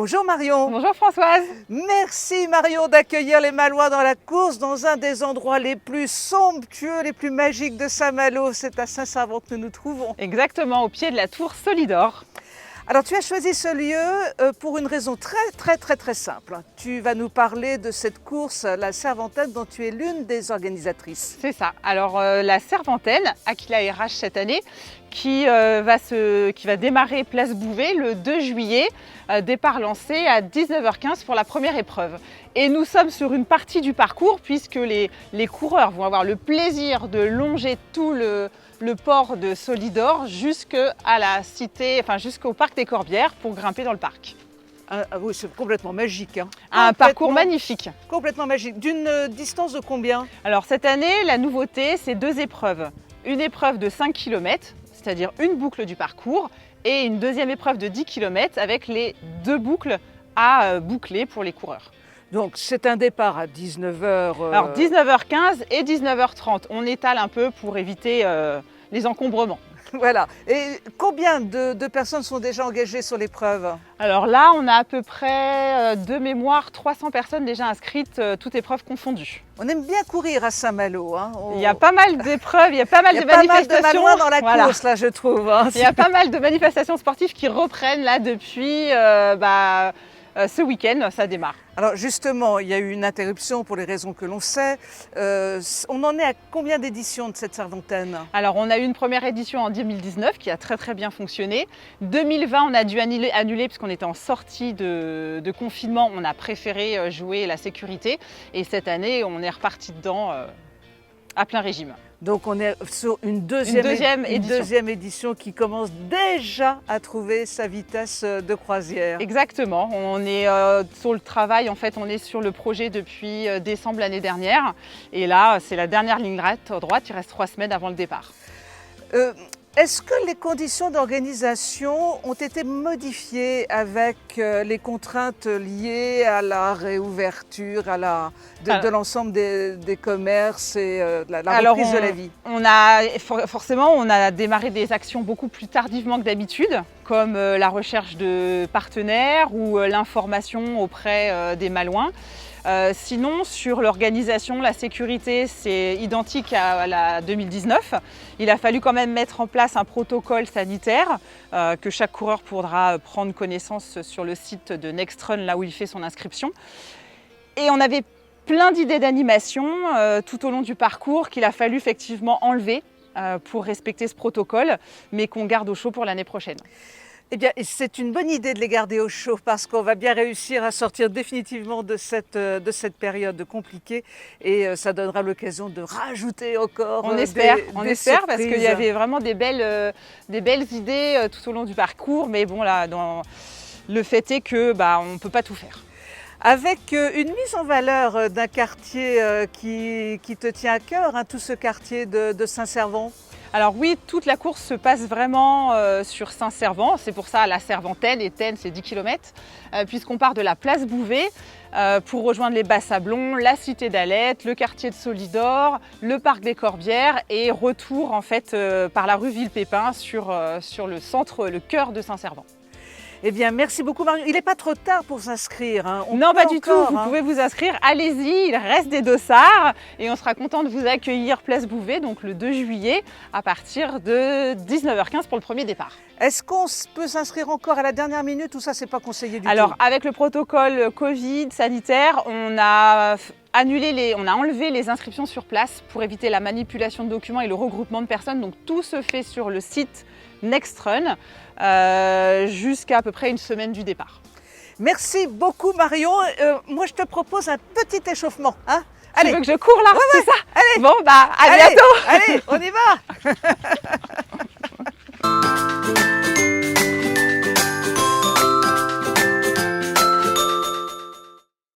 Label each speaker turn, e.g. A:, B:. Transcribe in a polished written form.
A: Bonjour Marion.
B: Bonjour Françoise.
A: Merci Marion d'accueillir les Malouins dans la course dans un des endroits les plus somptueux, les plus magiques de Saint-Malo. C'est à Saint-Servant que nous nous trouvons.
B: Exactement, au pied de la tour Solidor.
A: Alors tu as choisi ce lieu pour une raison très simple. Tu vas nous parler de cette course, la Servantenne, dont tu es l'une des organisatrices.
B: C'est ça. Alors la Servantenne, Aquila RH cette année, qui va démarrer Place Bouvet le 2 juillet, départ lancé à 19h15 pour la première épreuve. Et nous sommes sur une partie du parcours puisque les coureurs vont avoir le plaisir de longer tout le port de Solidor jusqu'à la cité, jusqu'au parc des Corbières pour grimper dans le parc.
A: Ah oui, c'est complètement magique. Hein.
B: Un parcours magnifique.
A: Complètement magique. D'une distance de combien?
B: Alors cette année, la nouveauté, c'est 2 épreuves. Une épreuve de 5 km, c'est-à-dire une boucle du parcours, et une deuxième épreuve de 10 km avec les 2 boucles à boucler pour les coureurs.
A: Donc c'est un départ à 19h.
B: Alors 19h15 et 19h30. On étale un peu pour éviter les encombrements.
A: Voilà. Et combien de personnes sont déjà engagées sur l'épreuve?
B: Alors là, on a à peu près de mémoire 300 personnes déjà inscrites, toutes épreuves confondues.
A: On aime bien courir à Saint-Malo. Hein.
B: Il y a pas mal d'épreuves, il y a pas mal de manifestations.
A: Il y a pas mal de Malouins dans la course, là, je trouve. Hein.
B: Il y a pas mal de manifestations sportives qui reprennent là depuis ce week-end, ça démarre.
A: Alors justement, il y a eu une interruption pour les raisons que l'on sait. On en est à combien d'éditions de cette Servantenne?
B: Alors on a eu une première édition en 2019 qui a très bien fonctionné. 2020, on a dû annuler puisqu'on était en sortie de confinement. On a préféré jouer la sécurité. Et cette année, on est reparti dedans à plein régime.
A: Donc on est sur une deuxième édition qui commence déjà à trouver sa vitesse de croisière.
B: Exactement, on est sur le travail, en fait on est sur le projet depuis décembre l'année dernière et là c'est la dernière ligne droite, il reste 3 semaines avant le départ.
A: Est-ce que les conditions d'organisation ont été modifiées avec les contraintes liées à la réouverture de l'ensemble des commerces et la reprise de la vie?
B: Forcément, on a démarré des actions beaucoup plus tardivement que d'habitude, comme la recherche de partenaires ou l'information auprès des Malouins. Sinon, sur l'organisation, la sécurité, c'est identique à la 2019. Il a fallu quand même mettre en place un protocole sanitaire que chaque coureur pourra prendre connaissance sur le site de Nextrun, là où il fait son inscription. Et on avait plein d'idées d'animation tout au long du parcours qu'il a fallu effectivement enlever pour respecter ce protocole, mais qu'on garde au chaud pour l'année prochaine.
A: Eh bien, c'est une bonne idée de les garder au chaud parce qu'on va bien réussir à sortir définitivement de cette période compliquée et ça donnera l'occasion de rajouter encore
B: on espère parce qu'il y avait vraiment des belles idées tout au long du parcours, mais bon là, le fait est que on ne peut pas tout faire.
A: Avec une mise en valeur d'un quartier qui te tient à cœur, tout ce quartier de Saint-Servant.
B: Alors oui, toute la course se passe vraiment sur Saint-Servant, c'est pour ça la Servantenne, et Tenne c'est 10 km, puisqu'on part de la place Bouvet pour rejoindre les Bas-Sablons, la cité d'Alette, le quartier de Solidor, le parc des Corbières et retour en fait par la rue Villepépin sur le centre, le cœur de Saint-Servant.
A: Eh bien, merci beaucoup Marion. Il n'est pas trop tard pour s'inscrire. Hein.
B: Non, pas du tout. Vous pouvez vous inscrire. Allez-y, il reste des dossards et on sera content de vous accueillir Place Bouvet, donc le 2 juillet à partir de 19h15 pour le premier départ.
A: Est-ce qu'on peut s'inscrire encore à la dernière minute ou ça, c'est pas conseillé du tout?
B: Alors, avec le protocole Covid sanitaire, on a enlevé les inscriptions sur place pour éviter la manipulation de documents et le regroupement de personnes. Donc, tout se fait sur le site Nextrun jusqu'à peu près une semaine du départ.
A: Merci beaucoup Marion. Moi je te propose un petit échauffement. Hein?
B: Allez. Tu veux que je cours là?
A: Ouais,
B: c'est ça?
A: Allez.
B: Bon à bientôt.
A: Allez, on y va.